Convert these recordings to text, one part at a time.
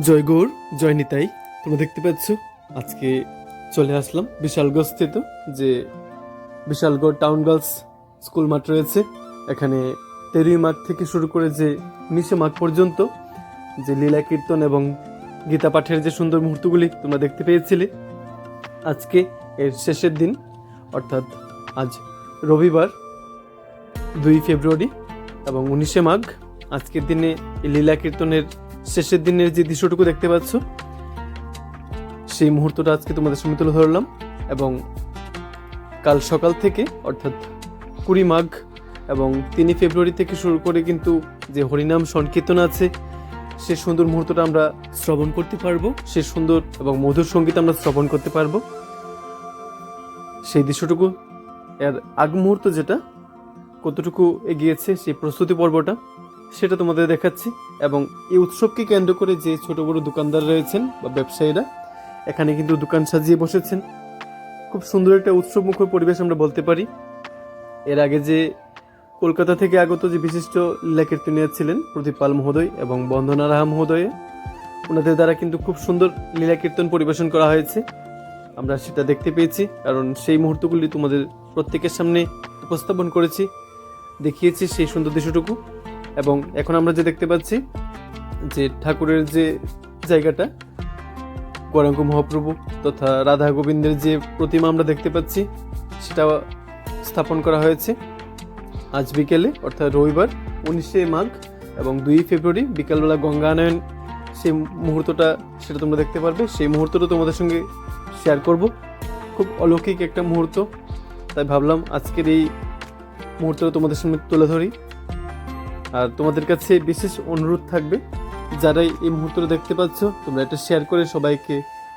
জয় গৌর, জয় নিতাই। তোমরা দেখতে পাচ্ছ আজকে চলে আসলাম বিশালগড় স্থিত যে বিশালগড় টাউন গার্লস স্কুল মাঠ রয়েছে। এখানে 13 মাঘ থেকে শুরু করে যে 19 মাঘ পর্যন্ত যে লীলা কীর্তন এবং গীতা পাঠের যে সুন্দর মুহূর্তগুলি তোমরা দেখতে পেয়েছিলে, আজকে এর শেষের দিন অর্থাৎ আজ রবিবার 2 ফেব্রুয়ারি এবং 19 মাঘ আজকের দিনে এই লীলা কীর্তনের শেষের দিনের যে দৃশ্যটুকু দেখতে পাচ্ছ, সেই মুহূর্তটা আজকে তোমাদের সামনে তুলে ধরলাম। এবং কাল সকাল থেকে অর্থাৎ 20 মাঘ এবং 3 ফেব্রুয়ারি থেকে শুরু করে কিন্তু যে হরিনাম সংকীর্তন আছে, সে সুন্দর মুহূর্তটা আমরা শ্রবণ করতে পারবো, সে সুন্দর এবং মধুর সঙ্গীত আমরা শ্রবণ করতে পারবো। সেই দৃশ্যটুকু এর আগ মুহূর্ত যেটা কতটুকু এগিয়েছে সেই প্রস্তুতি পর্বটা সেটা তোমাদের দেখাচ্ছি। এবং এই উৎসবকে কেন্দ্র করে যে ছোট বড় দোকানদার রয়েছেন বা ব্যবসায়ীরা এখানে কিন্তু দোকান সাজিয়ে বসেছেন। খুব সুন্দর একটা উৎসব মুখর পরিবেশ আমরা বলতে পারি। এর আগে যে কলকাতা থেকে আগত যে বিশিষ্ট লীলা কীর্তনীয়া ছিলেন প্রদীপ পাল মহোদয় এবং বন্দনা রাহা মহোদয়, ওনাদের দ্বারা কিন্তু খুব সুন্দর লীলা কীর্তন পরিবেশন করা হয়েছে। আমরা সেটা দেখতে পেয়েছি, কারণ সেই মুহূর্তগুলি তোমাদের প্রত্যেকের সামনে উপস্থাপন করেছি, দেখিয়েছি সেই সুন্দর দৃশ্যটুকু। এবং এখন আমরা যে দেখতে পাচ্ছি যে ঠাকুরের যে জায়গাটা, গৌরাঙ্গ মহাপ্রভু তথা রাধা গোবিন্দের যে প্রতিমা আমরা দেখতে পাচ্ছি, সেটা স্থাপন করা হয়েছে আজ বিকেলে অর্থাৎ রবিবার 19 মাঘ এবং 2 ফেব্রুয়ারি বিকালবেলা গঙ্গানয়ন সেই মুহূর্তটা সেটা তোমরা দেখতে পারবে। সেই মুহূর্তটা তোমাদের সঙ্গে শেয়ার করব। খুব অলৌকিক একটা মুহূর্ত, তাই ভাবলাম আজকের এই মুহূর্তটা তোমাদের সঙ্গে তুলে ধরি। আর তোমাদের কাছে বিশেষ অনুরোধ থাকবে, যারাই এই মুহূর্তটা দেখতে পাচ্ছ তোমরা এটা শেয়ার করে সবাইকে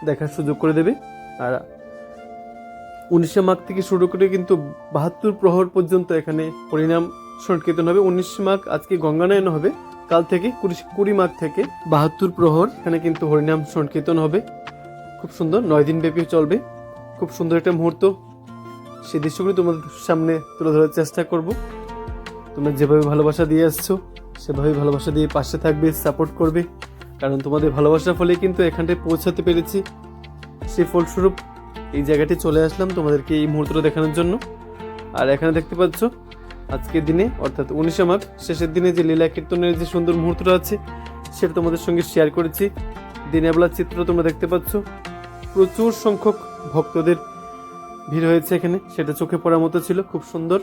দেখার সুযোগ করে দেবে। আর 19 মাঘ থেকে শুরু করে কিন্তু 72 প্রহর পর্যন্ত এখানে হরিনাম সংকীর্তন হবে। 19 মাঘ আজকে গঙ্গানয়ন হবে, কাল থেকে 20 মাঘ থেকে 72 প্রহর এখানে কিন্তু হরিনাম সংকীর্তন হবে। খুব সুন্দর, 9 দিন ব্যাপী চলবে। খুব সুন্দর একটা মুহূর্ত, সেই দৃশ্যগুলি তোমাদের সামনে তুলে ধরার চেষ্টা করব। তোমরা যেভাবে ভালোবাসা দিয়ে আসছো সেভাবে ভালোবাসা দিয়ে পাশে থাকবে, সাপোর্ট করবে, কারণ তোমাদের ভালোবাসার ফলে কিন্তু এখানটায় পৌঁছাতে পেরেছি। সেই ফলস্বরূপ এই জায়গাটি চলে আসলাম তোমাদেরকে এই মুহূর্তটা দেখানোর জন্য। আর এখানে দেখতে পাচ্ছ আজকের দিনে অর্থাৎ 19 মাঘ শেষের দিনে যে লীলা কীর্তনের যে সুন্দর মুহূর্তটা আছে সেটা তোমাদের সঙ্গে শেয়ার করেছি। দিনের বেলার চিত্র তোমরা দেখতে পাচ্ছ, প্রচুর সংখ্যক ভক্তদের ভিড় হয়েছে এখানে, সেটা চোখে পড়ার মতো ছিল। খুব সুন্দর।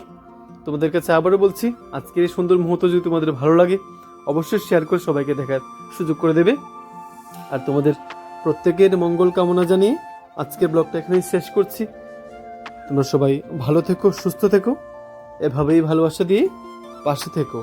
তোমাদের কাছে আবারও বলছি, আজকের এই সুন্দর মুহূর্ত যদি তোমাদের ভালো লাগে অবশ্যই শেয়ার করে সবাইকে দেখার সুযোগ করে দেবে। আর তোমাদের প্রত্যেকের মঙ্গল কামনা জানিয়ে আজকের ব্লগটা এখানেই শেষ করছি। তোমরা সবাই ভালো থেকো, সুস্থ থেকো, এভাবেই ভালোবাসা দিয়ে পাশে থেকো।